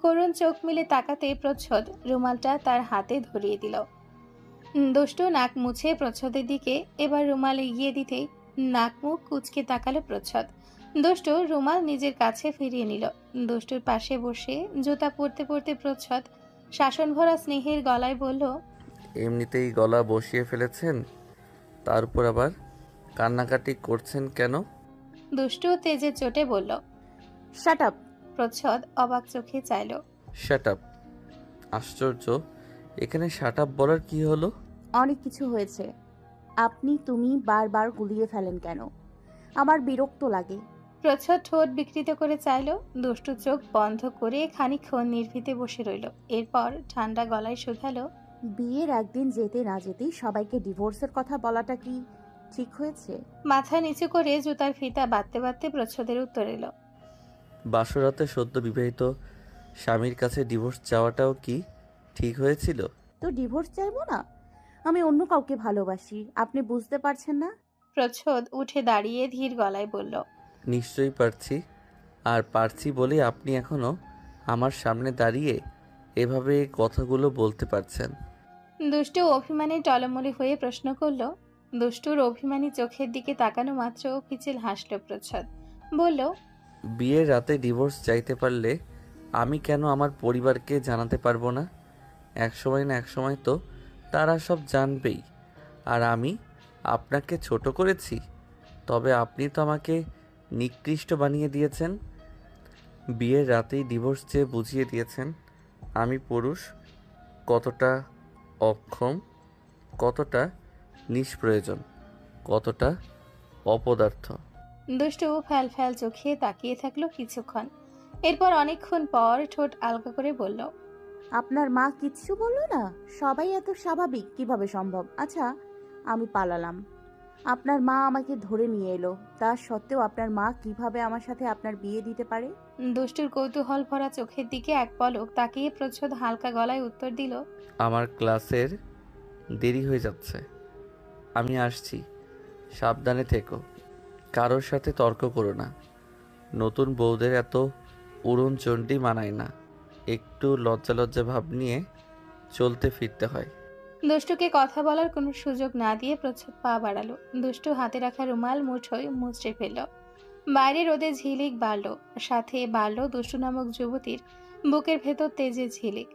করুণ চোখ মিলে তাকাতে প্রচ্ছদ রুমালটা তার হাতে ধরিয়ে দিল। দুষ্টু নাক মুছে প্রচ্ছদের দিকে এবার রুমাল এগিয়ে দিতেই নাক মুখ কুঁচকে তাকালো প্রচ্ছদ। দুষ্টু রুমাল নিজের কাছে ফিরিয়ে নিল। দুষ্টুর পাশে বসে জুতা পরতে পরতে প্রচ্ছদ শাসন ভরা স্নেহের গলায় বলল, এমনিতেই গলা বসিয়ে ফেলেছেন, তার উপর আবার কান্নাকাটি করছেন কেন? দুষ্টু তেজের চোটে বলল। Shut up. প্রচ্ছদ অবাক চোখে চাইল। Shut up? আশ্চর্য, এখানে শাট আপ বলার কি হলো? অনেক কিছু হয়েছে, আপনি তুমি বারবার গুলিয়ে ফেলেন কেন? আমার বিরক্ত লাগে। প্রচ্ছদ ঠোঁট বিকৃত করে চাইল। দুষ্টু চোখ বন্ধ করে খানিকক্ষণ নির্ভীতে বসে রইল। এরপর ঠান্ডা গলায় শুধালো, বিয়ের একদিন যেতে না যেতেই সবাইকে ডিভোর্সের কথা বলাটা কি ঠিক হয়েছে? মাথা নিচু করে জুতার ফিতা বাঁধতে বাঁধতে প্রচ্ছদের উত্তর এলো। বাসরাতে সদ্য বিবাহিত স্বামীর কাছে ডিভোর্স চাওয়াটাও কি ঠিক হয়েছিল? তো ডিভোর্স চাইবো না? আমি অন্য কাউকে ভালোবাসি, আপনি বুঝতে পারছেন না? প্রচ্ছদ উঠে দাঁড়িয়ে ধীর গলায় বলল, নিশ্চয়ই পারছি, আর পারছি বলে আপনি এখনো আমার সামনে দাঁড়িয়ে এভাবে কথাগুলো বলতে পারছেন। দুষ্টু অভিমানে টলমলে হয়ে প্রশ্ন করল। দুষ্টুর অভিমানী চোখের দিকে তাকানো মাত্র পিছিল হাসল প্রচ্ছদ। বলল, বিয়ের রাতে ডিভোর্স চাইতে পারলে আমি কেন আমার পরিবারকে জানাতে পারবো না? একসময় না একসময় তো তারা সব জানবেই। আর আমি আপনাকে ছোট করেছি, তবে আপনি তো আমাকে নিকৃষ্ট বানিয়ে দিয়েছেন। বিয়ের রাতেই ডিভোর্স চেয়ে বুঝিয়ে দিয়েছেন আমি পুরুষ কতটা অক্ষম, কতটা নিষ্প্রয়োজন, কতটা অপদার্থ। দুষ্টু ফ্যাল ফ্যাল চোখে তাকিয়ে থাকলো কিছুক্ষণ। এরপর অনেকক্ষণ পর ঠোঁট আলগা করে বলল, আপনার মা কিচ্ছু বললো না? সবাই এত স্বাভাবিক কিভাবে সম্ভব? আচ্ছা, আমি পালালাম, আপনার মা আমাকে ধরে নিয়ে এলো, তা সত্ত্বেও আপনার মা কিভাবে আমার সাথে আপনার বিয়ে দিতে পারে? দুষ্টুর কৌতূহল ভরা চোখের দিকে এক পলক তাকিয়ে প্রচ্ছদ হালকা গলায় উত্তর দিল, আমার ক্লাসের দেরি হয়ে যাচ্ছে, আমি আসছি। সাবধানে থেকো, কারোর সাথে তর্ক করো না। নতুন বউদের এত উড়নচণ্ডী মানায় না, একটু লজ্জা লজ্জা ভাব নিয়ে চলতে ফিরতে হয়। দুষ্টুকে কথা বলার কোনো সুযোগ না দিয়ে প্রচ্ছদ পা বাড়ালো। দুষ্টু হাতে রাখা রুমাল মুঠোয় মুচড়ে ফেলল। বাইরে রোদে ঝিলিক বাড়ল, সাথে বাড়ল দুষ্টু নামক যুবতীর বুকের ভেতর তেজের ঝিলিক।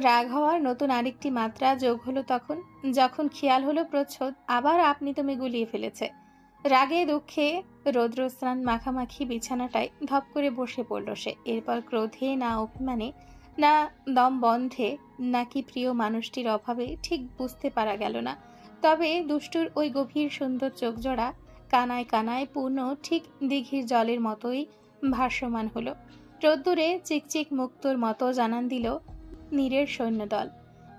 রাগ হওয়ার নতুন আরেকটি মাত্রা যোগ হলো তখন, যখন খেয়াল হলো প্রচ্ছদ আবার আপনি তুমি গুলিয়ে ফেলেছে। রাগে দুঃখে রৌদ্রস্নান মাখামাখি বিছানাটায় ধপ করে বসে পড়ল সে। এরপর ক্রোধে না অভিমানে না দম বন্ধে নাকি প্রিয় মানুষটির অভাবে ঠিক বুঝতে পারা গেল না। তবে দুষ্টুর ওই গভীর সুন্দর চোখজোড়া কানায় কানায় পূর্ণ ঠিক দিঘির জলের মতোই ভাসমান হলো। রোদ্দুরে চিকচিক মুক্তোর মতো জানান দিল নীরের সৈন্যদল।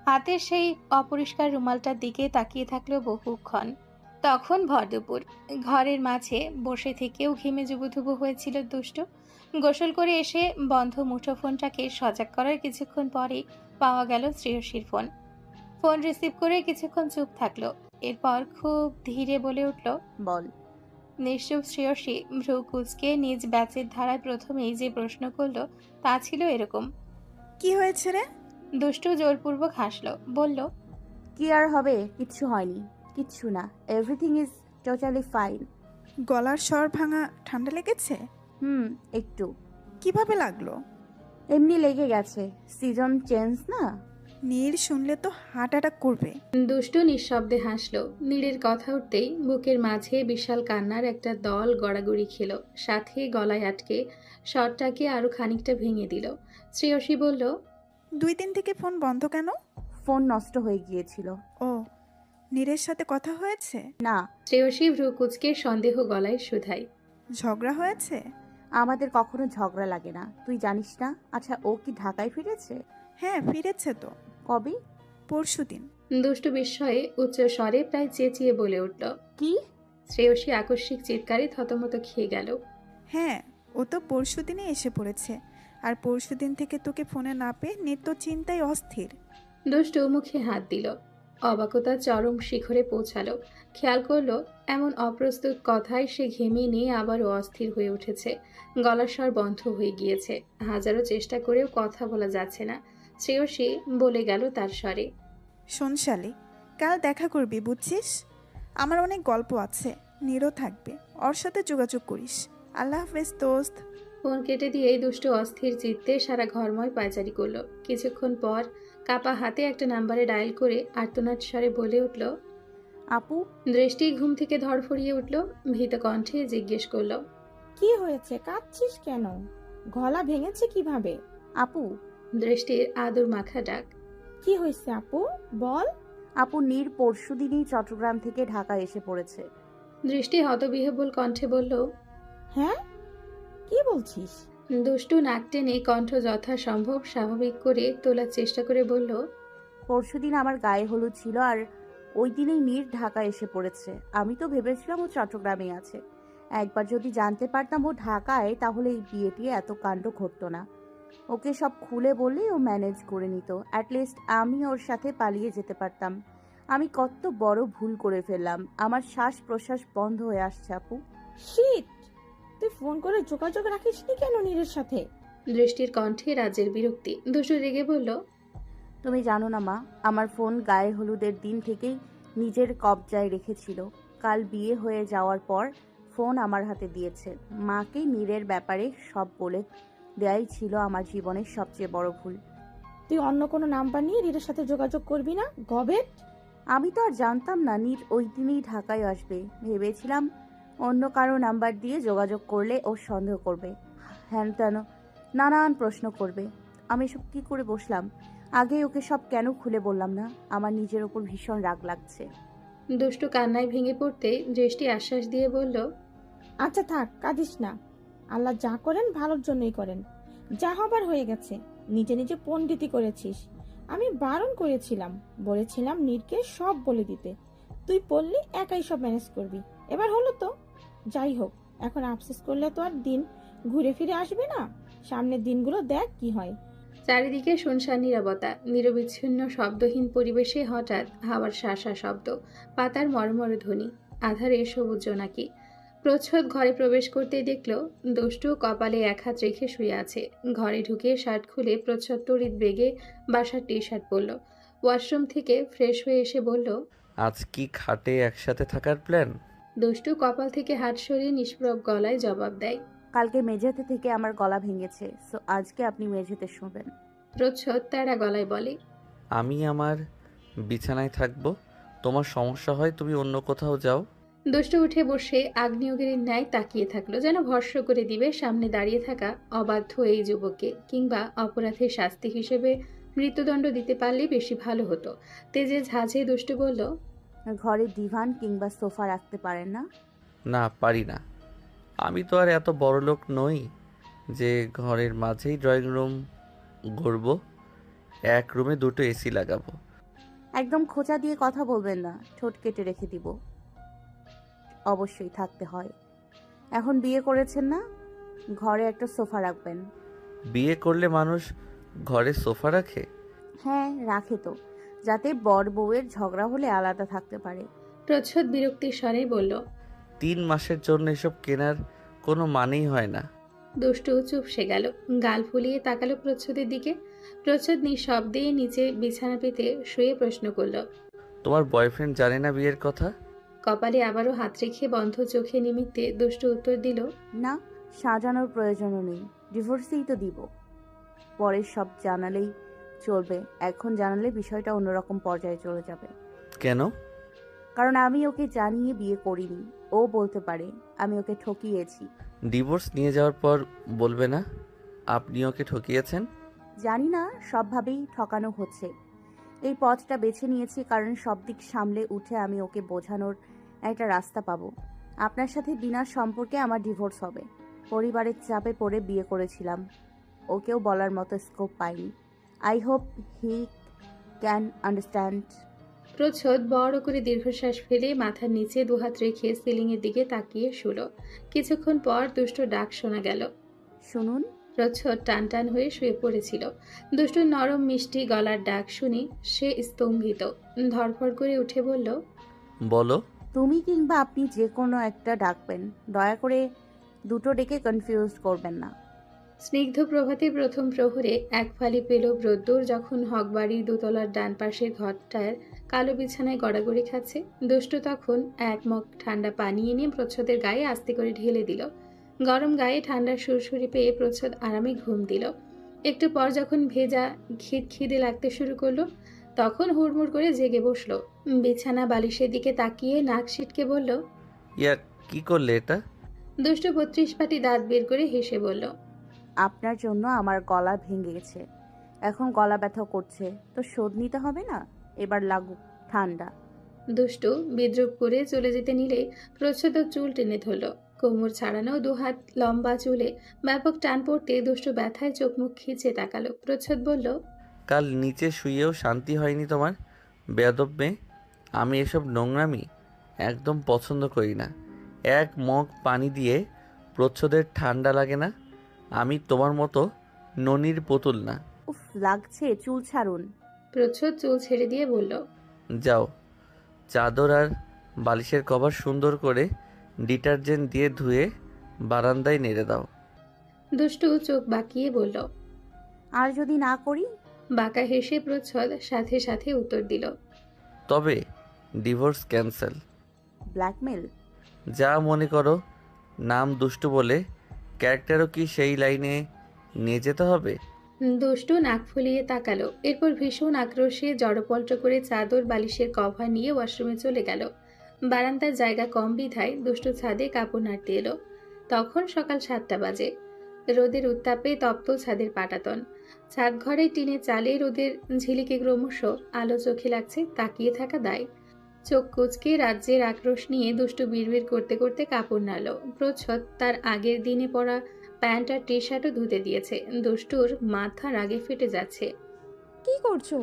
হাতের সেই অপরিষ্কার রুমালটার দিকে তাকিয়ে থাকলো বহুক্ষণ। তখন ভরদুপুর। ঘরের মাঝে বসে থেকেও ঘেমে জুবুথুবু হয়েছিল দুষ্ট। গোসল করে এসে বন্ধ মুঠোফোনটাকে সজাগ করার কিছুক্ষণ পরেই পাওয়া গেল শ্রেয়সীর ফোন। ফোন রিসিভ করে কিছুক্ষণ চুপ থাকলো। এরপর খুব ধীরে বলে উঠল, বল। নিশ্চুপ শ্রেয়সী ভ্রু কুচকে নিজ ব্যাচের ধারায় প্রথমেই যে প্রশ্ন করলো তা ছিল এরকম। কি হয়েছে রে? দুষ্টু জোরপূর্বক হাসল, বলল, কি আর হবে, কিচ্ছু হয়নি, কিচ্ছু না, এভরিথিং ইজ টোটালি ফাইন। গলার স্বর ভাঙা, ঠান্ডা লেগেছে? একটু। কিভাবে লাগলো? এমনি লেগে গেছে, সিজন চেঞ্জ না। নীর শুনলে তো হার্ট অ্যাটাক করবে। দুষ্টু নিঃশব্দে হাসল। নীরের কথা উঠতেই বুকের মাঝে বিশাল কান্নার একটা দল গড়াগড়ি খেল, সাথে গলায় আটকে শটটাকে আরো খানিকটা ভেঙে দিল। শ্রেয়সী বলল, 2 দিন থেকে ফোন বন্ধ কেন? ফোন নষ্ট হয়ে গিয়েছিল। ও, নীরের সাথে কথা হয়েছে? না। শ্রেয়সী ভ্রু কুচকে সন্দেহ গলায় শুধাই, ঝগড়া হয়েছে? আমাদের কখনো ঝগড়া লাগে না, তুই জানিস না। আচ্ছা, ও কি ঢাকায় ফিরেছে? হ্যাঁ, ফিরেছে তো। কবে? পরশুদিন। দুষ্টু বিস্ময়ে উচ্চ স্বরে প্রায় চেঁচিয়ে বলে উঠল। কি? শ্রেয়সী আকস্মিক চিৎকারে থতমত খেয়ে গেল। হ্যাঁ, ও তো পরশুদিনই এসে পড়েছে। আর পরশুদিন থেকে তোকে ফোনে না পেয়ে নীর তো চিন্তায় অস্থির। দুষ্টু মুখে হাত দিল। অবাকতা চরম শিখরে পৌঁছালো। খেয়াল করলো এমন অপ্রস্তুত কথায় সে ঘেমে নিয়ে আবারও অস্থির হয়ে উঠেছে। গলার স্বর বন্ধ হয়ে গিয়েছে। হাজারো চেষ্টা করেও কথা বলা যাচ্ছে না। শ্রেয়সী বলে গেল তার স্বরে। শোন শালি, কাল দেখা করবি বুঝছিস? আমার অনেক গল্প আছে, নীরও থাকবে, ওর সাথে যোগাযোগ করিস। আল্লাহ হাফেজ দোস্ত। ফোন কেটে দিয়ে দুষ্ট অস্থির চিত্তে সারা ঘরময় পায়চারি করলো। কিছুক্ষণ পর কাপা হাতে একটা নাম্বারে ডায়াল করে আর্তনাদ স্বরে বলে উঠল। আপু, দৃষ্টি ঘুম থেকে ধড়ফড়িয়ে উঠল। ভীত কণ্ঠে জিজ্ঞেস করলো। কি হয়েছে, কাঁদছিস কেন? গলা ভেঙেছে কিভাবে? আপু, দৃষ্টির আদর মাখা ডাক। কি হয়েছে আপু, বল। আপু নীর পরশুদিনই চট্টগ্রাম থেকে ঢাকা এসে পড়েছে। দৃষ্টি হতবিহ্বল কণ্ঠে বলল। হ্যাঁ, কি বলছিস? দুষ্টু নাক টেনে কণ্ঠ যথাসম্ভব স্বাভাবিক করে তোলার চেষ্টা করে বলল। পরশুদিন আমার গায়ে হলুদ ছিল আর ওই দিনেই নীর ঢাকা এসে পড়েছে। আমি তো ভেবেছিলাম ও চট্টগ্রামে আছে। একবার যদি জানতে পারতাম ও ঢাকায়, তাহলে এই বিয়েটি এত কাণ্ড ঘটতো না। ওকে সব খুলে বললেই ও ম্যানেজ করে নিত। অ্যাটলিস্ট আমি ওর সাথে পালিয়ে যেতে পারতাম। আমি কত বড় ভুল করে ফেললাম। আমার শ্বাস প্রশ্বাস বন্ধ হয়ে আসছে আপু। শিট, তুই ফোন করে যোগাযোগ রাখিসনি কেন নীরের সাথে? দৃষ্টির কণ্ঠে রাজের বিরক্তি। দুষ্টু রেগে বলল। তুমি জানো না মা, আমার ফোন গায়ে হলুদের দিন থেকেই নিজের কবজায় রেখেছিল। কাল বিয়ে হয়ে যাওয়ার পর ফোন আমার হাতে দিয়েছে। মাকে নীরের ব্যাপারে সব বলে দেয়াই ছিল আমার জীবনের সবচেয়ে বড় ভুল। তুই অন্য কোনো নাম্বার নিয়ে নীরের সাথে যোগাযোগ করবি না, গবেট। আমি তো আর জানতাম না নীর ওই দিনই ঢাকায় আসবে। ভেবেছিলাম অন্য কারো নাম্বার দিয়ে যোগাযোগ করলে ও সন্দেহ করবে, হ্যান তেন নানান প্রশ্ন করবে। আমি সব কি করে বসলাম? আগে ওকে সব কেন খুলে বললাম না? আমার নিজের ওপর ভীষণ রাগ লাগছে। দুষ্টু কান্নায় ভেঙে পড়তে দৃষ্টি আশ্বাস দিয়ে বলল। আচ্ছা থাক, কাঁদিস না। আল্লাহ যা করেন ভালোর জন্যই করেন। যা হবার হয়ে গেছে। নিজে নিজে পণ্ডিতি করেছিস। আমি বারণ করেছিলাম, বলেছিলাম নীরকে সব বলে দিতে। তুই বললি একাই সব ম্যানেজ করবি। এবার হলো তো। যাই হোক, এখন আফসোস করলে তো আর দিন ঘুরে ফিরে আসবে না। সামনের দিনগুলো দেখ কি হয়। চারিদিকে শুনশান নীরবতা। নিরবিচ্ছিন্ন শব্দহীন পরিবেশে হঠাৎ হাওয়ার শাসা শব্দ, পাতার মরমর ধ্বনি, আধারে সবুজ জোনাকি। প্রচ্ছদ ঘরে প্রবেশ করতেই দেখল দুষ্টু কপালে এক হাত রেখে শুয়ে আছে। ঘরে ঢুকে শার্ট খুলে প্রচ্ছদ তড়িৎ বেগে বাসার টি শার্ট পরল। ওয়াশরুম থেকে ফ্রেশ হয়ে এসে বলল। আজ কি খাটে একসাথে থাকার প্ল্যান? দুষ্টু কপাল থেকে হাত সরিয়ে নিষ্প্রভ গলায় জবাব দেয়। কালকে মেঝেতে থেকে আমার গলা ভেঙেছে, সো আজকে আপনি মেঝেতে শুবেন। প্রচ্ছদ তারা গলায় বলে। আমি আমার বিছানায় থাকবো। তোমার সমস্যা হয় তুমি অন্য কোথাও যাও। দুষ্টু উঠে বসে আগ্নেয়গিরির ন্যায় তাকিয়ে থাকলো, যেন ভস্ম করে দিবে সামনে দাঁড়িয়ে থাকা অবাধ্য এই যুবককে। কিংবা অপরাধের শাস্তি হিসেবে মৃত্যুদণ্ড দিতে পারলে বেশি ভালো হতো। তেজে ঝাঁঝে দুষ্টু বলল। ঘরে ডিভান কিংবা সোফা রাখতে পারেন না? না, পারি না। আমি তো আর এত বড় লোক নই যে ঘরের মাঝেই ড্রয়িং রুম গড়ব। এক রুমে দুটো এসি লাগাবো। একদম খোঁচা দিয়ে কথা বলবেন না, ঠোঁট কেটে রেখে দিব। অবশ্যই থাকতে হয়। এখন বিয়ে করেছেন না, ঘরে একটা সোফা রাখবেন। বিয়ে করলে মানুষ ঘরে সোফা রাখে? হ্যাঁ রাখে তো, যাতে বর বউয়ের ঝগড়া হলে আলাদা থাকতে পারে। প্রচ্ছদ বিরক্তির স্বরে বলল। 3 মাসের জন্য এসব কেনার কোনো মানেই হয় না। দুষ্টু চুপসে গেল, গাল ফুলিয়ে তাকালো প্রচ্ছদের দিকে। প্রচ্ছদ নিঃশব্দে নিচে বিছানা পেতে শুয়ে প্রশ্ন করল। তোমার বয়ফ্রেন্ড জানে না বিয়ের কথা? কপালে আবারও হাত রেখে বন্ধ চোখে নিমিত্তে দুষ্টু উত্তর দিল। না, সাজানোর প্রয়োজনও নেই, ডিভোর্সেই তো দিব। পরে সব জানালেই চলবে, এখন জানালে বিষয়টা অন্যরকম পর্যায়ে চলে যাবে। কেন? কারণ আমি ওকে জানিয়ে বিয়ে করিনি। ও বলতে পারে আমি ওকে ঠকিয়েছি। ডিভোর্স নিয়ে যাওয়ার পর বলবে না আপনি ওকে ঠকিয়েছেন? জানি না, সবভাবেই ঠকানো হচ্ছে। এই পথটা বেছে নিয়েছি কারণ সব দিক সামলে উঠে আমি ওকে বোঝানোর একটা রাস্তা পাবো। আপনার সাথে বিনা সম্পর্কে আমার ডিভোর্স হবে। পরিবারের চাপে পড়ে বিয়ে করেছিলাম, ওকেও বলার মতো স্কোপ পাইনি। I hope he can understand. প্রচ্ছদ বড় করে দীর্ঘশ্বাস ফেলে মাথার নিচে দুহাত রেখে সিলিংয়ের দিকে তাকিয়ে শুলো। কিছুক্ষণ পর দুষ্ট ডাক শোনা গেল। শুনুন, প্রচ্ছদ টান টান হয়ে শুয়ে পড়েছিল। দুষ্টুর নরম মিষ্টি গলার ডাক শুনে সে স্তম্ভিত। ধরফর করে উঠে বলল, বলো। তুমি কিংবা আপনি যে কোনো একটা ডাকবেন, দয়া করে দুটো ডেকে কনফিউজ করবেন না। স্নিগ্ধ প্রভাতে প্রথম প্রহরে এক ফালি পেল রোদ্দুর যখন হকবাড়ির দোতলার ডান পাশের ঘরটার কালো বিছানায় গড়াগড়ি খাচ্ছে। দুষ্টু তখন এক মগ ঠান্ডা পানি এনে প্রচ্ছদের গায়ে আস্তে করে ঢেলে দিল। গরম গায়ে ঠান্ডার সুরসুরি পেয়ে প্রচ্ছদ আরামে ঘুম দিল। একটু পর যখন ভেজা খিদে লাগতে শুরু করলো, তখন হুড়মুড় করে জেগে বসলো। বিছানা বালিশের দিকে তাকিয়ে নাক সিটকে বলল, ইয়া, কি করলে এটা? দুষ্টু ৩২ পাটি দাঁত বের করে হেসে বলল, আপনার জন্য আমার গলা ভেঙে গেছে, এখন গলা ব্যথা করছে, তো শোধ নিতে হবে না? এবার লাগুক ঠান্ডা। দুষ্টু বিদ্রুপ করে চলে যেতে নিলে প্রচ্ছদ চুল টেনে ধরল। কোমর ছাড়ানো দুহাত লম্বা চুলে ব্যাপক টান পড়তে দুষ্টু ব্যথায় চোখ মুখ খিচে তাকালো। প্রচ্ছদ বলল, কাল নিচে শুয়েও শান্তি হয়নি তোমার? বেয়াদব মেয়ে। আমি এসব নোংরামি একদম পছন্দ করি না। এক মগ পানি দিয়ে প্রচ্ছদের ঠান্ডা লাগে না? আমি তোমার মতো ননির পুতুল না। উফ, লাগছে, চুল ছাড়ুন। প্রচ্ছদ চুল ছেড়ে দিয়ে বলল, যাও, চাদর আর বালিশের কভার সুন্দর করে ডিটারজেন্ট দিয়ে ধুয়ে বারান্দায় নেড়ে দাও। দুষ্টু চোখ বাঁকিয়ে বলল। আর যদি না করি? বাঁকা হেসে প্রচ্ছদ সাথে সাথে উত্তর দিল, তবে ডিভোর্স ক্যান্সেল। ব্ল্যাকমেল? যা মনে করো। নাম দুষ্টু বলে ক্যারেক্টারও কি সেই লাইনে নিয়ে যেতে হবে? দুষ্টু নাক ফুলিয়ে তাকালো। এরপর ভীষণ আক্রোশে জড়পল্ট করে চাদর বালিশের কভার নিয়ে ওয়াশরুমে চলে গেল। বারান্দার জায়গা কম বিধায় দুষ্টু ছাদে কাপড় নাড়তে এলো। তখন সকাল ৭টা বাজে। রোদের উত্তাপে তপ্ত ছাদের পাটাতন। ছাদ ঘরে টিনে চালে রোদের ঝিলিকে ক্রমশ আলো চোখে লাগছে, তাকিয়ে থাকা দায়। চোখ কুচকে রাজ্যের আক্রোশ নিয়ে দুষ্টু বিড়বিড় করতে করতে কাপড় নাড়ল। প্রচ্ছদ তার আগের দিনে পরা প্যান্ট আর টি শার্টও ধুতে দিয়েছে। দুষ্টুর মাথা রাগে ফেটে যাচ্ছে। কি করছো?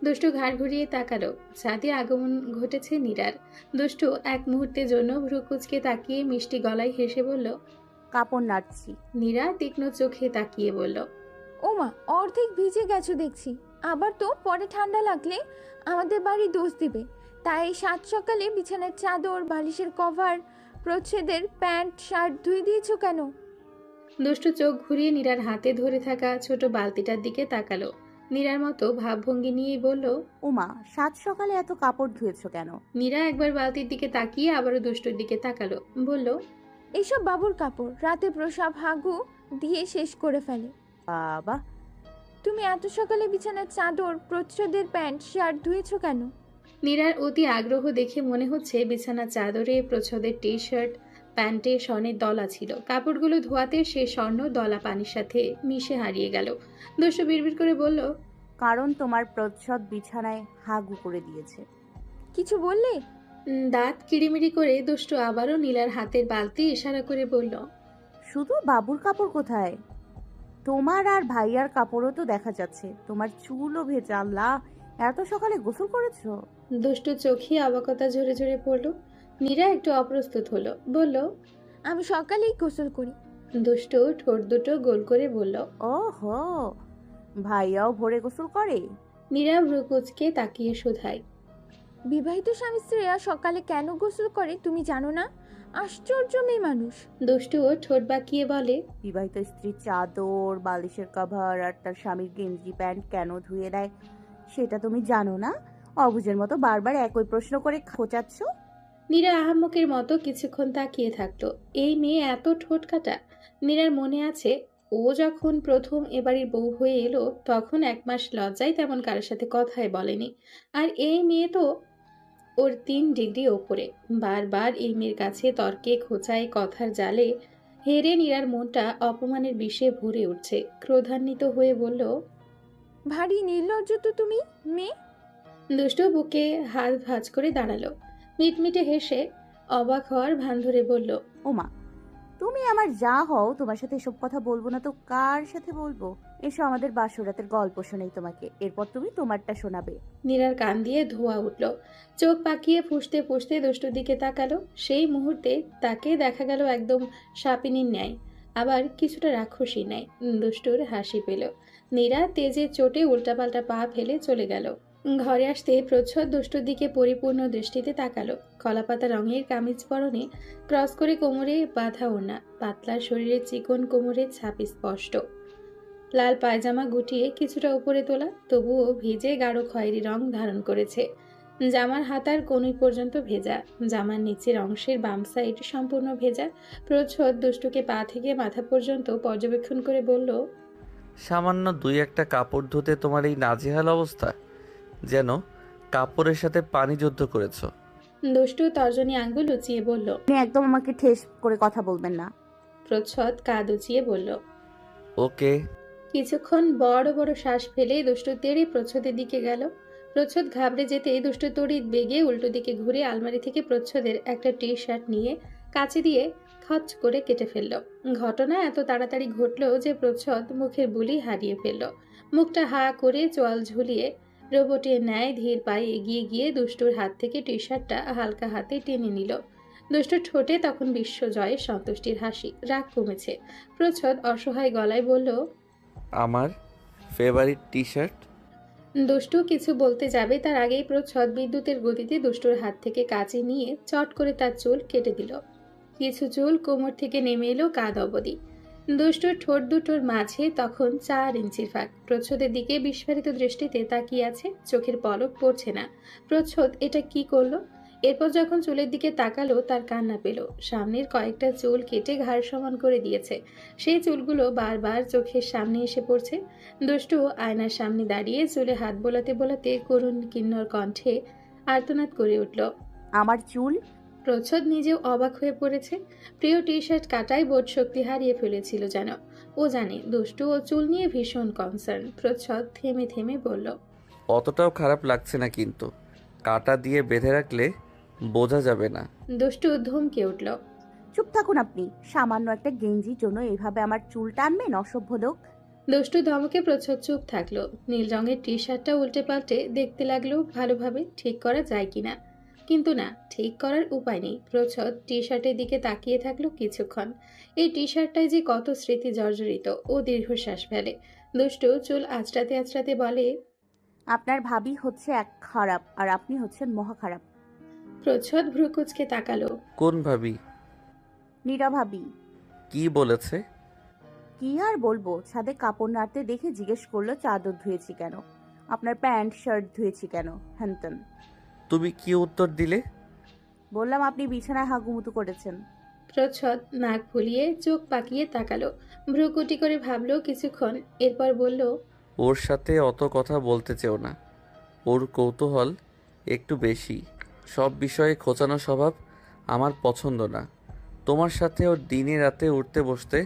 দুষ্টু ঘাড় ঘুরিয়ে তাকালো। ছাদে আগমন ঘটেছে নীরার। দুষ্টু এক মুহূর্তের জন্য ভ্রু কুচকে তাকিয়ে মিষ্টি গলায় হেসে বলল, কাপড় নাড়ছি। নীরা তীক্ষ্ণ চোখে তাকিয়ে বলল, ওমা, অর্ধেক ভিজে গেছো দেখছি। আবার তো পরে ঠান্ডা লাগলে আমাদের বাড়ি দোষ দিবে। তাই সাত সকালে বিছানার চাদর, বালিশের কভার, প্রচ্ছদের প্যান্ট শার্ট ধুয়ে দিয়েছো কেন? দুষ্টু চোখ ঘুরিয়ে নীরার হাতে ধরে থাকা ছোট বালতিটার দিকে তাকালো। নীরার মতো ভাবভঙ্গি নিয়েই বলল, ওমা, সাত সকালে এত কাপড় ধুয়েছো কেন? নীরা একবার বালতির দিকে তাকিয়ে আবারও দুষ্টুর দিকে তাকালো। বলল, এইসব বাবুর কাপড় রাতে প্রসাব হাগু দিয়ে শেষ করে ফেলে। বাবা, তুমি এত সকালে বিছানার চাদর, প্রচ্ছদের প্যান্ট শার্ট ধুয়েছো কেন? নীরার অতি আগ্রহ দেখে মনে হচ্ছে বিছানার চাদরে প্রচ্ছদের টি শার্ট প্যান্টে স্বর্ণের দলা ছিল। কাপড়গুলো ধোয়াতে সে স্বর্ণ দলা পানির সাথে মিশে হারিয়ে গেল। দুষ্টু বিড়বিড় করে বলল, কারণ তোমার প্রচ্ছদ বিছানায় হাগু করে দিয়েছে। কিছু বললে? দাঁত কিড়িমিড়ি করে দুষ্টু আবারও নীলার হাতের বালতি ইশারা করে বলল, শুধু বাবুর কাপড় কোথায়? তোমার আর ভাইয়ার কাপড়ও তো দেখা যাচ্ছে। তোমার চুলও ভেজা। আল্লাহ, এত সকালে গোসল করেছো? দুষ্টু চোখে অবাকতা ঝরে ঝরে পড়ল। নীরা একটু অপ্রস্তুত হলো। বলল, আমি সকালেই গোসল করি। দুষ্টু ঠোঁট দুটো গোল করে বলল, ওহো, ভাইয়াও ভোরে গোসল করে? নীরা ভ্রু কুচকে তাকিয়ে শোধায়, বিবাহিত স্বামী স্ত্রীরা সকালে কেন গোসল করে তুমি জানো না? আশ্চর্য মেয়ে মানুষ। দুষ্টু ঠোঁট বাঁকিয়ে বলে, বিবাহিত স্ত্রীর চাদর, বালিশের কভার আর তার স্বামীর গেঞ্জি প্যান্ট কেন ধুয়ে দেয় সেটা তুমি জানো না? অবুঝের মতো বারবার একই প্রশ্ন করে খোঁচাচ্ছ। নীরা আহাম্মকের মতো কিছুক্ষণ তাকিয়ে থাকলো। এই মেয়ে এত ঠোঁট কাটা। নীরার মনে আছে, ও যখন প্রথম এবাড়ির বউ হয়ে এলো তখন 1 মাস লজ্জায় তেমন কারোর সাথে কথাই বলেনি। আর এই মেয়ে তো ওর 3 ডিগ্রি ওপরে। বারবার এই মেয়ের কাছে তর্কে খোঁচায় কথার জালে হেরে নীরার মনটা অপমানের বিষে ভরে উঠছে। ক্রোধান্বিত হয়ে বলল, ভারী নির্লজ্জ তো তুমি মেয়ে। দুষ্টু বুকে হাত ভাঁজ করে দাঁড়ালো। মিটমিটে হেসে অবাক হওয়ার ভান ধরে বলল, ওমা, তুমি আমার যা হও, তোমার সাথে এসব কথা বলবো না তো কার সাথে বলবো? এসো আমাদের বাসরাতের গল্প শোনাই তোমাকে, এরপর তুমি তোমারটা শোনাবে। নীরার কান দিয়ে ধোঁয়া উঠল। চোখ পাকিয়ে ফুঁসতে ফুঁসতে দুষ্টুর দিকে তাকালো। সেই মুহূর্তে তাকে দেখা গেল একদম সাপিনীর ন্যায়। আবার কিছুটা রাক্ষসী নেয়। দুষ্টুর হাসি পেল। নীরা তেজের চোটে উল্টাপাল্টা পা ফেলে চলে গেল। ঘরে আসতে প্রচ্ছদ দুষ্টুর দিকে পরিপূর্ণ দৃষ্টিতে তাকালো। কলাপাতা রঙের কামিজ পরনে, ক্রস করে কোমরে বাঁধা ওড়না, পাতলা শরীরে চিকন কোমরের ছাপ স্পষ্ট। লাল পায়জামা গুটিয়ে কিছুটা উপরে তোলা, তবুও ভিজে গাঢ় খয়েরি রং ধারণ করেছে। জামার হাতার কনুই পর্যন্ত ভেজা, জামার নিচের অংশের বাম সাইড সম্পূর্ণ ভেজা। প্রচ্ছদ দুষ্টুকে পা থেকে মাথা পর্যন্ত পর্যবেক্ষণ করে বলল, সামান্য দুই একটা কাপড় ধুতে তোমার এই নাজেহাল অবস্থা, যেন কাপড়ের সাথে পানি যুদ্ধ করেছো। দুষ্টু তর্জনী আঙ্গুল উঁচিয়ে বলল। আপনি একদম আমাকে ঠেস করে কথা বলবেন না। প্রচ্ছদ কাঁধ উঁচিয়ে বলল। ওকে। কিছুক্ষণ বড় বড় শ্বাস ফেলে দুষ্টু তেড়ে প্রচ্ছদের দিকে গেল। প্রচ্ছদ ঘাবড়ে যেতে দুষ্টু তড়িৎ বেগে উল্টো দিকে ঘুরে আলমারি থেকে প্রচ্ছদের একটা টি শার্ট নিয়ে কাঁচি দিয়ে খচ করে কেটে ফেলল। ঘটনা এত তাড়াতাড়ি ঘটল যে প্রচ্ছদ মুখের বুলি হারিয়ে ফেলল। মুখটা হা করে চোয়াল ঝুলিয়ে রোবটের ন্যায় ধীর পায়ে এগিয়ে গিয়ে দুষ্টুর হাত থেকে টি শার্টটা হালকা হাতে টেনে নিল। দুষ্টুর ঠোঁটে তখন বিশ্বজয়ের সন্তুষ্টির হাসি। রাগ কমেছে। প্রচ্ছদ অসহায় গলায় বলল, আমার ফেভারিট টি শার্ট। দুষ্টু কিছু বলতে যাবে তার আগেই প্রচ্ছদ বিদ্যুতের গতিতে দুষ্টুর হাত থেকে কাঁচি নিয়ে চট করে তার চুল কেটে দিল। কিছু চুল কোমর থেকে নেমে এলো কাঁধ অবধি। দুষ্টুর ঠোঁট দুটোর মাঝে তখন 4 ইঞ্চির ফাঁক। প্রচ্ছদের দিকে বিস্ফারিত দৃষ্টিতে তাকিয়ে আছে, চোখের পলক পড়ছে না। প্রচ্ছদ এটা কি করলো? এরপর যখন চুলের দিকে তাকালো তার কান্না পেল। সামনের কয়েকটা চুল কেটে ঘাড় সমান করে দিয়েছে। সেই চুলগুলো বারবার চোখের সামনে এসে পড়ছে। দুষ্টু আয়নার সামনে দাঁড়িয়ে চুলে হাত বোলাতে বোলাতে করুণ কিন্নর কণ্ঠে আর্তনাদ করে উঠল। আমার চুল? প্রচ্ছদ নিজেও অবাক হয়ে পড়েছে। প্রিয় টি শার্ট কাটায় বোধ শক্তি হারিয়ে ফেলেছিল যেন। ও জানে দুষ্টু ও চুল নিয়ে ভীষণ কনসার্ন। প্রচ্ছদ থেমে থেমে বলল, অতটাও খারাপ লাগছে না, কিন্তু কাটা দিয়ে বেঁধে রাখলে বোঝা যাবে না। দুষ্টু ধমকে উঠল। চুপ থাকুন আপনি। সামান্য একটা গেঞ্জির জন্য এইভাবে আমার চুল টানবেন, অসভ্য লোক। দুষ্টু ধমকে প্রচ্ছদ চুপ থাকলো। নীল রঙের টি শার্টটা উল্টে পাল্টে দেখতে লাগলো ভালোভাবে ঠিক করা যায় কিনা। কিন্তু না, ঠিক করার উপায় নেই। প্রচ্ছদ টি শার্টের দিকে তাকিয়ে থাকলো কিছুক্ষণ। এই টি শার্টটায় যে কত স্মৃতি জর্জরিত। ও দীর্ঘশ্বাস ফেলে। দুষ্টু চুল আঁচড়াতে আঁচড়াতে বলে, আপনার ভাবি হচ্ছে এক খারাপ, আর আপনি হচ্ছেন মহা খারাপ। প্রচ্ছদ ভ্রুকুচকে তাকালো। কোন ভাবি? নীরা ভাবি। কি বলেছে? কি আর বলবো, ছাদে কাপড় নাড়তে দেখে জিজ্ঞেস করলো চাদর ধুয়েছি কেন, আপনার প্যান্ট শার্ট ধুয়েছি কেন, হ্যানত্যান। তুমি কি উত্তর দিলে? বললাম আপনি বিছানায় হাগুমুতু করেছেন। প্রচ্ছদ নাক ফুলিয়ে চোখ পাকিয়ে তাকালো। ভ্রুকুটি করে ভাবলো কিছুক্ষণ, এরপর বলল, ওর সাথে অত কথা বলতে চেও না। ওর কৌতূহল একটু বেশি। সব বিষয়ে খোঁচানো স্বভাব আমার পছন্দ না। তোমার সাথে ওর দিনে রাতে উঠতে বসতে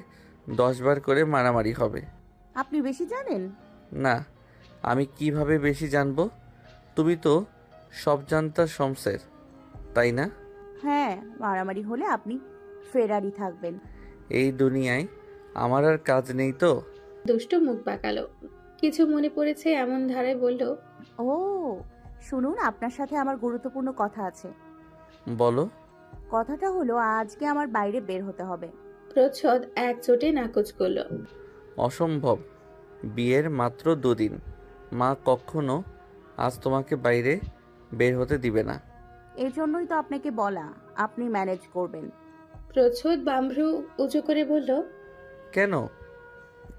10 বার করে মারামারি হবে। আপনি বেশি জানেন? না, আমি কিভাবে বেশি জানবো? তুমি তো সব জানতা শমসের, তাই না? হ্যাঁ, মারামারি হলে আপনি ফেরারি থাকবেন। এই দুনিয়ায় আমার আর কাজ নেই তো। দুষ্টু মুখ বাঁকালো। কিছু মনে পড়েছে এমন ধারায় বলল, ও শুনুন, আপনার সাথে আমার গুরুত্বপূর্ণ কথা আছে। বলো। কথাটা হলো, আজকে আমার বাইরে বের হতে হবে। প্রচ্ছদ এক চোটে নাকচ করল। অসম্ভব। বিয়ের মাত্র 2 দিন। মা কখনো আজ তোমাকে বাইরে বের হতে দিবে না। এই জন্যই তো আপনাকে বলা, আপনি ম্যানেজ করবেন। প্রচ্ছদ বামভ্রু উঁচু করে বলল, কেন?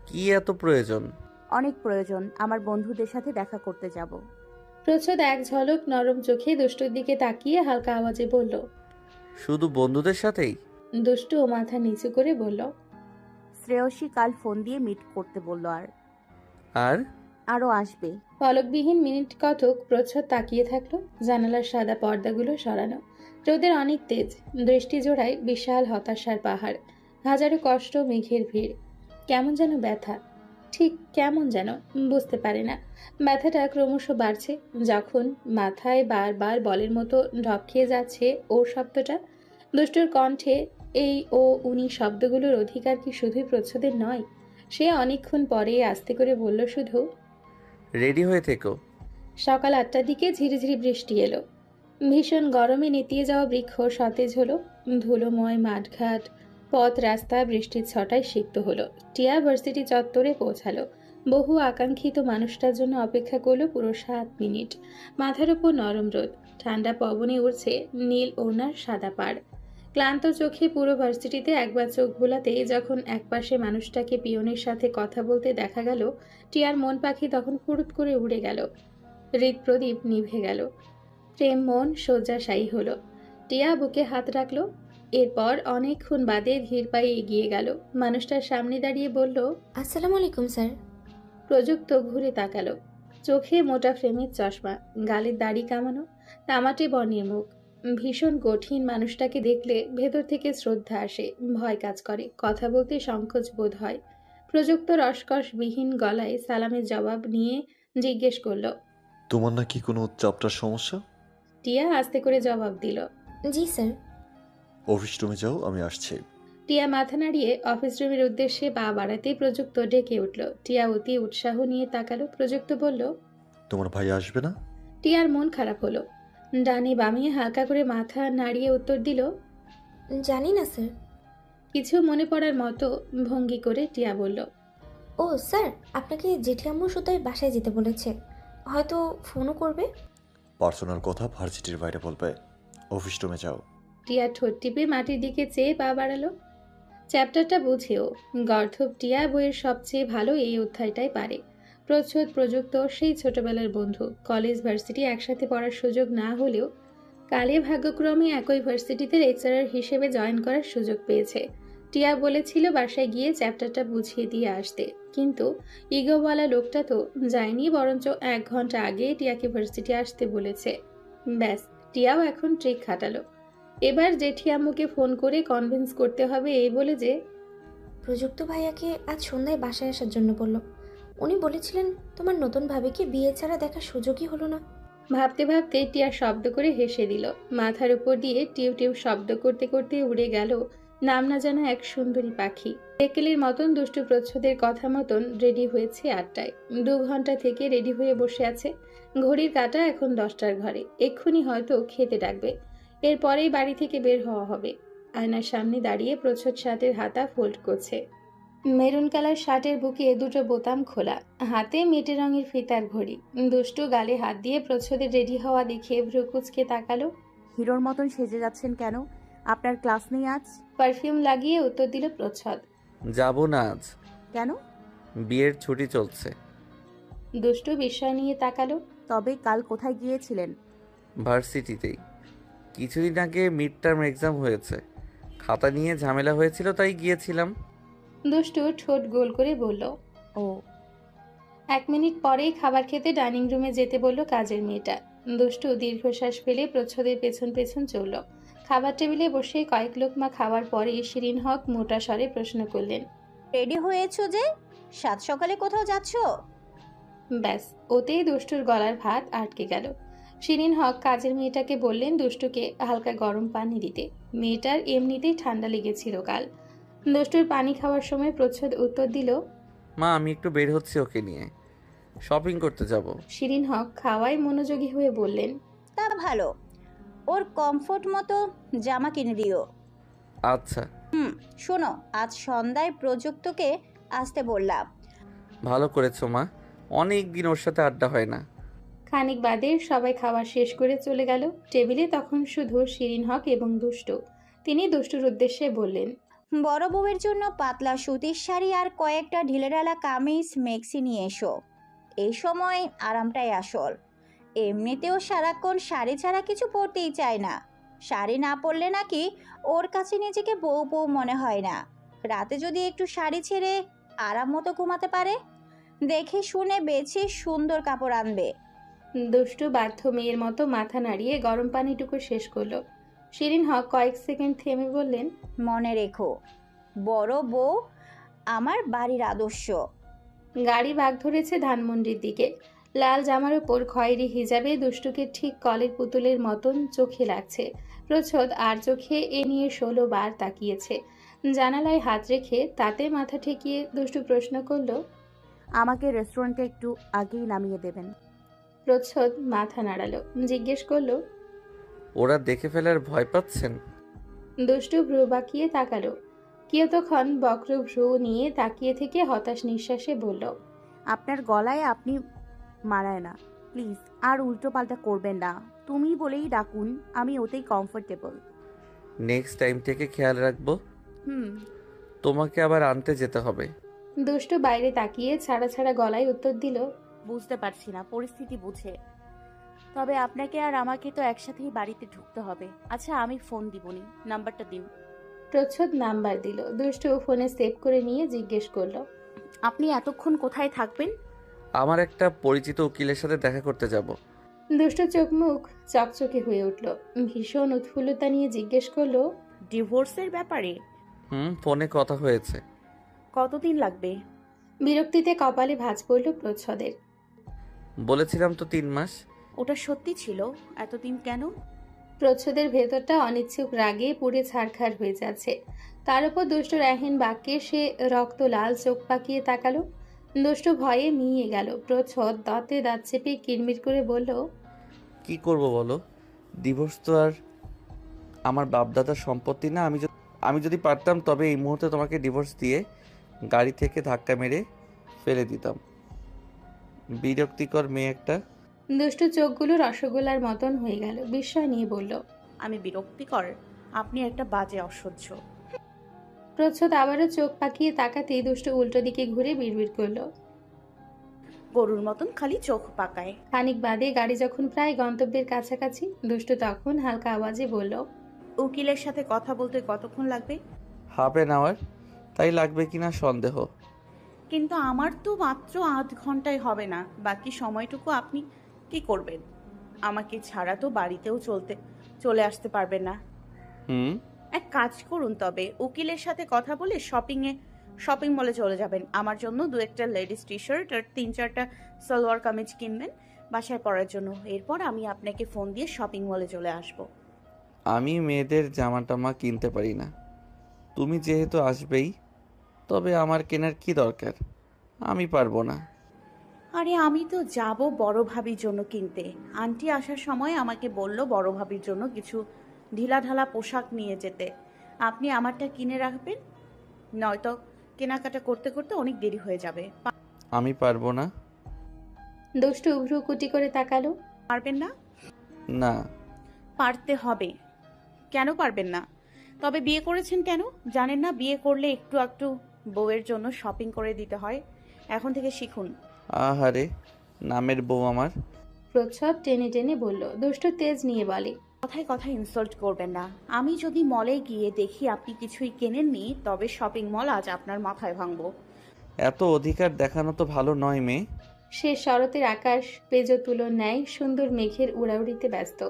কি এত প্রয়োজন? অনেক প্রয়োজন, আমার বন্ধুদের সাথে দেখা করতে যাব। প্রচ্ছদ এক ঝলক নরম চোখে দুষ্টুর দিকে তাকিয়ে হালকা আওয়াজে বলল। শুধু বন্ধুদের সাথেই? দুষ্টু মাথা নিচু করে বলল, শ্রেয়সী কাল ফোন দিয়ে মিট করতে বলল, আর আরও আসবে। পলকবিহীন মিনিট কতক প্রচ্ছদ তাকিয়ে থাকলো। জানালার সাদা পর্দাগুলো সরানো, রোদের অনেক তেজ। দৃষ্টি জোড়ায় বিশাল হতাশার পাহাড়, হাজারো কষ্ট, মেঘের ভিড়। কেমন যেন ব্যথা, ঠিক কেমন যেন বুঝতে পারে না। ব্যথাটা ক্রমশ বাড়ছে যখন মাথায় বারবার বলের মতো ঢপ খেয়ে যাচ্ছে ও শব্দটা। দুষ্টুর কণ্ঠে এই ও উনি শব্দগুলোর অধিকার কি শুধুই প্রচ্ছদের নয়? সে অনেকক্ষণ পরে আস্তে করে বলল শুধু, রেডি হয়ে থেকো। সকাল 8টার দিকে ঝিরিঝিরি বৃষ্টি এলো। ভীষণ গরমে নেতিয়ে যাওয়া বৃক্ষ সতেজ হলো। ধুলোময় মাঠঘাট পথ রাস্তা বৃষ্টির ছটায় সিক্ত হলো। টিয়া ভার্সিটি চত্বরে পৌঁছালো। বহু আকাঙ্ক্ষিত মানুষটার জন্য অপেক্ষা করলো পুরো 7 মিনিট। মাথার উপর নরম রোদ, ঠান্ডা পবনে উড়ছে নীল ওড়নার সাদা পাড়। ক্লান্ত চোখে পুরো ভার্সিটিতে একবার চোখ বোলাতেই যখন একপাশে মানুষটাকে পিয়নের সাথে কথা বলতে দেখা গেল, টিয়ার মন পাখি তখন ফুরুত করে উড়ে গেল। হৃদপ্রদীপ নিভে গেল। প্রেম মন শয্যাশায়ী হলো। টিয়া বুকে হাত রাখলো। এরপর অনেকক্ষণ বাদে ধীর পায়ে এগিয়ে গেল। মানুষটার সামনে দাঁড়িয়ে বলল, আসসালামু আলাইকুম স্যার। প্রযুক্ত ঘুরে তাকালো। চোখে মোটা ফ্রেমের চশমা, গালের দাড়ি কামানো, তামাটে বর্ণের মুখ। ভীষণ কঠিন মানুষটাকে দেখলে ভেতর থেকে শ্রদ্ধা আসে, ভয় কাজ করে, কথা বলতে সংকোচ বোধ হয়। প্রযুক্ত রসকসবিহীন গলায় সালামের জবাব নিয়ে জিজ্ঞেস করলো, তোমার নাকি কোনো চাপটার সমস্যা? টিয়া আস্তে করে জবাব দিল। জি স্যার। অফিস রুমে যাও, আমি আসছি। টিয়া মাথা নাড়িয়ে অফিস রুমের উদ্দেশ্যে পা বাড়াতেই প্রযুক্ত ডেকে উঠল। টিয়া অতি উৎসাহ নিয়ে তাকালো। প্রযুক্ত বলল, তোমার ভাই আসবে না? টিয়ার মন খারাপ হলো। ডানে বামে হালকা করে মাথা নাড়িয়ে উত্তর দিল। জানি না স্যার। কিছু মনে পড়ার মতো ভঙ্গি করে টিয়া বলল, ও স্যার, আপনাকে জেঠি আম্মু সুতায় বাসায় যেতে বলেছে, হয়তো ফোনও করবে। পার্সোনাল কথা ভার্সিটির বাইরে বলবে। অফিস রুমে যাও। টিয়া ঠোঁট টিপে মাটির দিকে চেয়ে পা বাড়ালো। চ্যাপ্টারটা বুঝেও গর্ধব টিয়া বইয়ের সবচেয়ে ভালো এই অধ্যায়টাই পারে। প্রচ্ছদ প্রযুক্ত সেই ছোটবেলার বন্ধু। কলেজ ভার্সিটি একসাথে পড়ার সুযোগ না হলেও কালে ভাগ্যক্রমে একই ভার্সিটিতে লেকচারার হিসেবে জয়েন করার সুযোগ পেয়েছে। টিয়া বলেছিল বাসায় গিয়ে চ্যাপ্টারটা বুঝিয়ে দিয়ে আসতে, কিন্তু ইগোওয়ালা লোকটা তো যায়নি, বরঞ্চ 1 ঘন্টা আগে টিয়াকে ভার্সিটি আসতে বলেছে। ব্যাস, টিয়াও এখন ট্রিক খাটালো। এবার জেঠি আম্মুকে ফোন করে কনভিন্স করতে হবে এই বলে যে প্রযুক্ত ভাইয়াকে আজ সন্ধ্যায় বাসায় আসার জন্য বলল। উনি বলেছিলেন তোমার নতুন ভাবিকে বিয়ে ছাড়া দেখার সুযোগই হলো না। ভাবতে ভাবতে টিয়া শব্দ করে হেসে দিল। মাথার উপর দিয়ে টিউ টিউ শব্দ করতে করতে উড়ে গেল নাম না জানা এক সুন্দরী পাখি। টেকেলের মতন দুষ্টু প্রচ্ছদের কথা মতন রেডি হয়েছে 8টায়। 2 ঘন্টা থেকে রেডি হয়ে বসে আছে। ঘড়ির কাঁটা এখন 10টার ঘরে। এক্ষুনি হয়তো খেতে ডাকবে। এরপরেই বাড়ি থেকে বের হওয়া হবে। আয়নার সামনে দাঁড়িয়ে প্রচ্ছদ শার্টের হাতা ফোল্ড করছে। মেরুন কালার শার্টের বুকে 2টো বোতাম খোলা, হাতে মেটে রঙের ফিতার ঘড়ি। দুষ্টু গালে হাত দিয়ে প্রচ্ছদের রেডি হওয়া দেখে ভ্রু কুঁচকে তাকালো। হিরোর মতন সেজে যাচ্ছেন কেন? আপনার ক্লাস নেই আজ? পারফিউম লাগিয়ে উত্তর দিল প্রচ্ছদ। যাব না আজ, কেন? বিয়ের ছুটি চলছে। দুষ্টু বিস্ময় নিয়ে তাকালো। তবে কাল কোথায় গিয়েছিলেন? ভার্সিটিতেই। কিছুদিন আগে মিড টার্ম এক্সাম হয়েছে, খাতা নিয়ে ঝামেলা হয়েছিল, তাই গিয়েছিলাম। দুষ্টু ঠোঁট গোল করে বলল। ও, 1 মিনিট পরেই খাবার খেতে ডাইনিং রুমে যেতে বলল কাজের মেয়েটা। দুষ্টু দীর্ঘশ্বাস ফেলে প্রচ্ছদের পেছন পেছন চলল। খাবার টেবিলে বসে কয়েক লোকমা খাওয়ার পরে শিরিন হক মোটা স্বরে প্রশ্ন করলেন, রেডি হয়েছো যে? 7 সকালে কোথাও যাচ্ছো? ব্যাস, ওতেই দুষ্টুর গলার ভাত আটকে গেল। শিরিন হক কাজের মেয়েটাকে বললেন দুষ্টুকে হালকা গরম পানি দিতে। মেয়েটার এমনিতেই ঠান্ডা লেগেছিল কাল। দুষ্টুর পানি খাওয়ার সময় প্রচ্ছদ উত্তর দিল, মা, আমি একটু বের হচ্ছি ওকে নিয়ে, শপিং করতে যাব। শিরিন হক খাওয়ায় মনোযোগী হয়ে বললেন, তা ভালো, ওর কমফোর্ট মতো জামা কিনে দিও। আচ্ছা। শোনো, আজ সন্ধ্যায় প্রযুক্তকে আসতে বললাম। ভালো করেছো মা, অনেক দিন ওর সাথে আড্ডা হয় না। খানিক বাদে সবাই খাওয়া শেষ করে চলে গেল। টেবিলে তখন শুধু শিরিন হক এবং দুষ্টু। তিনি দুষ্টুর উদ্দেশ্যে বললেন, বড় বউয়ের জন্য পাতলা সুতির শাড়ি আর কয়েকটা ঢিলেঢালা কামিজ মেক্সি নিয়ে এসো। এই সময় আরামটাই আসল। এমনিতেও সারাক্ষণ শাড়ি ছাড়া কিছু পরতেই চায় না। শাড়ি না পরলে নাকি ওর কাছে নিজেকে বউ বউ মনে হয় না। রাতে যদি একটু শাড়ি ছেড়ে আরাম মতো ঘুমাতে পারে, দেখে শুনে বেছে সুন্দর কাপড় আনবে। দুষ্টু বাধ্য মেয়ের মতো মাথা নাড়িয়ে গরম পানিটুকু শেষ করলো। শিরিন হক কয়েক সেকেন্ড থেমে বললেন, মনে রেখো, বড় বউ আমার বাড়ির আদর্শ। গাড়ি বাগ ধরেছে ধানমন্ডির দিকে। লাল জামার উপর খয়েরি হিজাবে দুষ্টুকে ঠিক কলের পুতুলের মতন চোখে লাগছে। প্রচ্ছদ আর চোখে এ নিয়ে 16 বার তাকিয়েছে। জানালায় হাত রেখে তাতে মাথা ঠেকিয়ে দুষ্টু প্রশ্ন করল, আমাকে রেস্টুরেন্টে একটু আগেই নামিয়ে দেবেন। প্রচ্ছদ মাথা নাড়ালো, জিজ্ঞেস করল, ওরা দেখে ফেলার ভয় পাচ্ছেন? দুষ্টু ভ্রু বাঁকিয়ে তাকালো। কিয়তক্ষণ বক্র ভ্রু নিয়ে তাকিয়ে থেকে হতাশ নিঃশ্বাসে বলল, আপনার গলায় আপনি মানায় না, প্লিজ আর উল্টো পাল্টা করবেন না। তুমি বলেই ডাকুন, আমি ওতেই কমফোর্টেবল। নেক্সট টাইম থেকে খেয়াল রাখবো। হুম। তোমাকে আবার আনতে যেতে হবে। দুষ্টু বাইরে তাকিয়ে ছাড়া ছাড়া গলায় উত্তর দিল, বুঝতে পারছি না, পরিস্থিতি বুঝে। তবে আপনাকে আর আমাকে তো একসাথেই বাড়িতে ঢুকতে হবে। আচ্ছা, আমি ফোন দিবনি, নাম্বারটা দিন। প্রচ্ছদ নাম্বার দিল। দুষ্টু ফোনে সেভ করে নিয়ে জিজ্ঞেস করলো, আপনি এতক্ষণ কোথায় থাকবেন? আমার একটা পরিচিত উকিলের সাথে দেখা করতে যাব। দুষ্টু চোখ মুখ চকচকে হয়ে উঠল। ভীষণ উৎফুল্লতা নিয়ে জিজ্ঞেস করলো, ডিভোর্সের ব্যাপারে? ফোনে কথা হয়েছে। কতদিন লাগবে? বিরক্তিতে কপালে ভাঁজ পড়ল প্রচ্ছদের। বলেছিলাম তো 3 মাস। ওটা সত্যি ছিল? এতদিন কেন? প্রচ্ছদের ভেতরটা অনিচ্ছুক রাগে পুড়ে ছারখার হয়ে যাচ্ছে। তার উপর দুষ্টুর এহেন বাক্যে সে রক্ত লাল চোখ পাকিয়ে তাকালো। দুষ্টু ভয়ে মিয়ে গেল। প্রচ্ছদ দাঁতে দাঁত চেপে কিরমির করে বলল, কি করব বলো? ডিভোর্স তো আর আমার বাপদাদার সম্পত্তি না। আমি যদি পারতাম তবে এই মুহূর্তে তোমাকে ডিভোর্স দিয়ে গাড়ি থেকে ধাক্কা মেরে ফেলে দিতাম। বিরক্তিকর মেয়ে একটা। দুষ্টু চোখগুলো রসগোল্লার মতন হয়ে গেল। বিস্ময় নিয়ে বলল, আমি বিরক্তিকর? আপনি একটা বাজে অসহ্য। প্রচ্ছদ আবারও চোখ পাকিয়ে তাকাতেই দুষ্টু উল্টো দিকে ঘুরে বিড়বিড় করলো। গরুর মতন খালি চোখ পাকায়। খানিক বাদে গাড়ি যখন প্রায় গন্তব্যের কাছাকাছি, দুষ্টু তখন হালকা আওয়াজে বলল, উকিলের সাথে কথা বলতে কতক্ষণ লাগবে? Half an hour. তাই লাগবে কিনা সন্দেহ। কিন্তু আমার তো মাত্র আধ ঘন্টায় হবে না। বাকি সময়টুকু আপনি কি করবেন? আমাকে ছাড়া তো বাড়িতেও চলে আসতে পারবেন না। এক কাজ করুন, তবে উকিলের সাথে কথা বলে শপিং মলে চলে যাবেন। আমার জন্য 2-1টা লেডিস টি শার্ট আর 3-4টা সালোয়ার কামিজ কিনবেন বাসায় পরার জন্য। এরপর আমি আপনাকে ফোন দিয়ে শপিং মলে চলে আসব। আমি মেয়েদের জামা টামা কিনতে পারি না। তুমি যেহেতু আসবেই, তবে আমার কেনার কি দরকার? আমি পারবো না। আরে আমি তো যাব বড় ভাবির জন্য কিনতে। আন্টি আসার সময় আমাকে বলল বড় ভাবির জন্য কিছু ঢিলাঢালা পোশাক নিয়ে যেতে। আপনি আমারটা কিনে রাখবেন, নয়তো কেনাকাটা করতে করতে অনেক দেরি হয়ে যাবে। আমি পারবো না। দুষ্টু ভ্রু কুটি করে তাকালো। পারবেন না? না। পারতে হবে। কেন পারবেন না? তবে বিয়ে করেছেন কেন? জানেন না বিয়ে করলে একটু একটু বউয়ের জন্য শপিং করে দিতে হয়? এখন থেকে শিখুন। আহারে, নামের বউ আমার। প্রচ্ছদ টেনে টেনে বলল। দুষ্টু তেজ নিয়ে বলে, কথায় কথায় ইনসাল্ট করবেন না। আমি যদি মলে গিয়ে দেখি আপনি কিছুই কেনেননি, তবে শপিং মল আজ আপনার মাথায় ভাঙবো। এত অধিকার দেখানো তো ভালো নয় মেয়ে। সে শরতের আকাশ পেজো তুলোর ন্যায় সুন্দর মেঘের উড়াউড়িতে ব্যস্ত।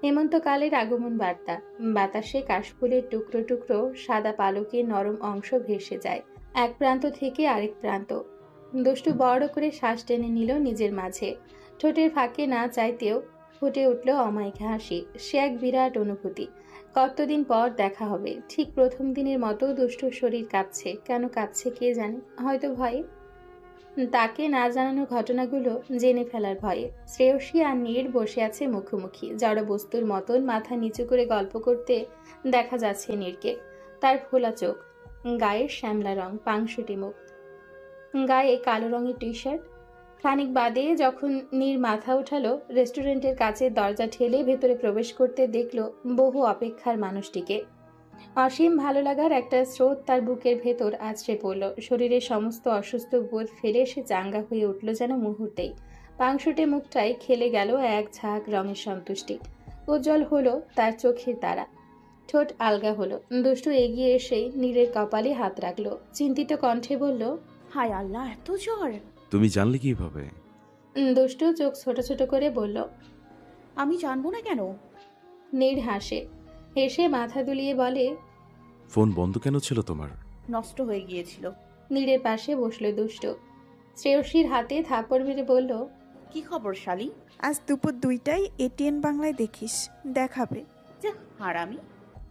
হেমন্তকালের আগমন বার্তা। বাতাসে কাশফুলের টুকরো টুকরো সাদা পালকে নরম অংশ ভেসে যায় এক প্রান্ত থেকে আরেক প্রান্ত। দুষ্টু বড় করে শ্বাস টেনে নিল নিজের মাঝে। ঠোঁটের ফাঁকে না চাইতেও ফুটে উঠল অমায়িক হাসি। সে এক বিরাট অনুভূতি। কতদিন পর দেখা হবে। ঠিক প্রথম দিনের মতো দুষ্টুর শরীর কাঁপছে। কেন কাঁপছে কে জানে? হয়তো ভয়ে, তাকে না জানানো ঘটনাগুলো জেনে ফেলার ভয়ে। শ্রেয়সী আর নীর বসে আছে মুখোমুখি। জড় বস্তুর মতন মাথা নিচু করে গল্প করতে দেখা যাচ্ছে নীরকে। তার ফোলা চোখ, গায়ের শ্যামলা রং, পাংশুটি মুখ, গায়ে কালো রঙের টি শার্ট। খানিক বাদে যখন নীর মাথা উঠালো, রেস্টুরেন্টের কাছে দরজা ঠেলে ভেতরে প্রবেশ করতে দেখলো বহু অপেক্ষার মানুষটিকে। অসীম ভালো লাগার একটা স্রোত তার বুকের ভেতর আছড়ে পড়ল। শরীরের সমস্ত অসুস্থ বোধ ফেলে সে চাঙ্গা হয়ে উঠল যেন মুহূর্তেই। পাংশুটে মুখটায় খেলে গেল এক ঝাঁক রঙের সন্তুষ্টি। উজ্জ্বল হলো তার চোখের তারা। ঠোঁট আলগা হলো। দুষ্টু এগিয়ে এসেই নীরের কপালে হাত রাখলো। চিন্তিত কণ্ঠে বলল, হায় আল্লাহ, এত জ্বর! তুমি জানলে কিভাবে? দুষ্টু চোখ ছোট ছোট করে বলল, আমি জানবো না কেন? নীর হাসে। হেসে মাথা দুলিয়ে বলে, ফোন বন্ধ কেন ছিল তোমার? নষ্ট হয়ে গিয়েছিল। নীরের পাশে বসলো দুষ্টু। শ্রেয়সীর হাতে থাপড় মেরে বলল, কি খবর শালি? আজ দুপুর 2টায় এটিএন বাংলায় দেখিস, দেখাবে। যা হারামি।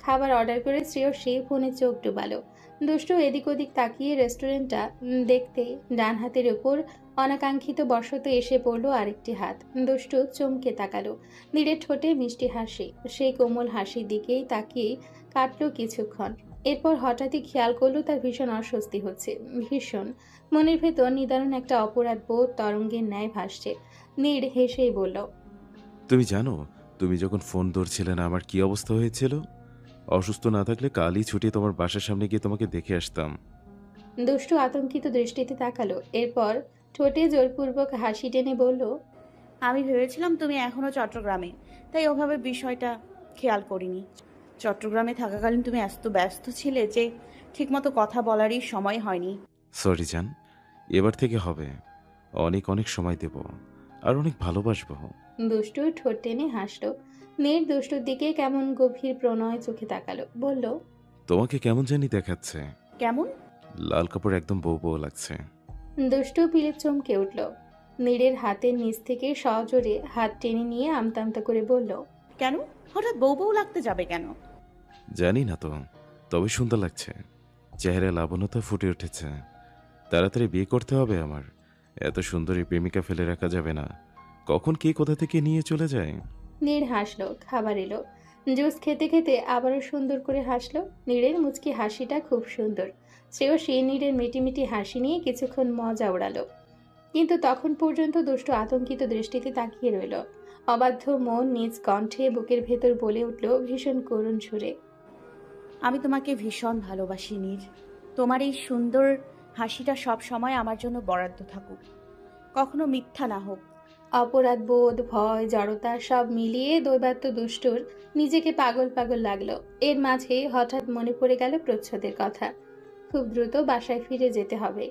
খাবার অর্ডার করে শ্রেয়সী ফোনে চোখ ডুবালো। দুষ্টু এদিক ওদিক তাকিয়ে রেস্টুরেন্টটা দেখতে ডান হাতের উপর অনাকাঙ্ক্ষিত বশত এসে পড়লো আরেকটি হাত। দুষ্টু চমকে তাকালো। নীরের ঠোঁটে মিষ্টি হাসি। সেই কোমল হাসির দিকেই তাকিয়ে কাটলো কিছুক্ষণ। এরপর হঠাৎই খেয়াল করলো তার ভীষণ অস্বস্তি হচ্ছে। ভীষণ মনের ভেতর নিদারুণ একটা অপরাধ বোধ তরঙ্গের ন্যায় ভাসছে। নীর হেসেই বলল, তুমি জানো তুমি যখন ফোন ধরছিলে না আমার কি অবস্থা হয়েছিল? অসুস্থ না থাকলে কালই ছুটি তোমার বাসার সামনে গিয়ে তোমাকে দেখে আসতাম। দুষ্টু আতঙ্কিত দৃষ্টিতে তাকালো। এরপর ঠোঁটে জোরপূর্বক হাসি টেনে বলল, আমি ভেবেছিলাম তুমি এখনো চট্টগ্রামে, তাই ওভাবে বিষয়টা খেয়াল করিনি। চট্টগ্রামে থাকাকালীন তুমি এত ব্যস্ত ছিলে যে ঠিকমতো কথা বলারই সময় হয়নি। সরি জান, এবার থেকে হবে। অনেক অনেক সময় দেব আর অনেক ভালোবাসবো। দুষ্টু ঠোঁট টেনে হাসলো। নীর দুষ্টুর দিকে কেমন গভীর প্রণয় চোখে তাকালো। বলল, তোমাকে কেমন জানি দেখাচ্ছে। কেমন? লাল কাপড় একদম বউ বউ লাগছে। দুষ্টু পিলে চমকে উঠল। নীরের হাতের নিচ থেকে সজোরে হাত টেনে নিয়ে আমতা আমতা করে বলল, কেন হঠাৎ বউ বউ লাগতে যাবে কেন? জানি না তো, তবে সুন্দর লাগছে। চেহারা লাবণ্যতা ফুটে উঠেছে। তাড়াতাড়ি বিয়ে করতে হবে আমার। এত সুন্দরী প্রেমিকা ফেলে রাখা যাবে না। কখন কে কোথা থেকে নিয়ে চলে যায়। নীর হাসলো। খাবার এলো। জুস খেতে খেতে আবারও সুন্দর করে হাসলো। নীরের মুচকি হাসিটা খুব সুন্দর। শ্রেয়সী নীরের মিটিমিটি হাসি নিয়ে কিছুক্ষণ মজা উড়ালো। কিন্তু তখন পর্যন্ত দুষ্টু আতঙ্কিত দৃষ্টিতে তাকিয়ে রইল। অবাধ্য মন নিজ কণ্ঠে বুকের ভেতর বলে উঠল ভীষণ করুণ সুরে, আমি তোমাকে ভীষণ ভালোবাসি নীর। তোমার এই সুন্দর হাসিটা সব সময় আমার জন্য বরাদ্দ থাকুক, কখনো মিথ্যা না হোক। অপরাধ বোধ, ভয়, জড়তা সব মিলিয়ে দৈবাত্য দুষ্টুর নিজেকে পাগল পাগল লাগলো। এর মাঝে হঠাৎ মনে পড়ে গেল প্রচ্ছদের কথা। খুব দ্রুত বাসায় ফিরে যেতে হবে।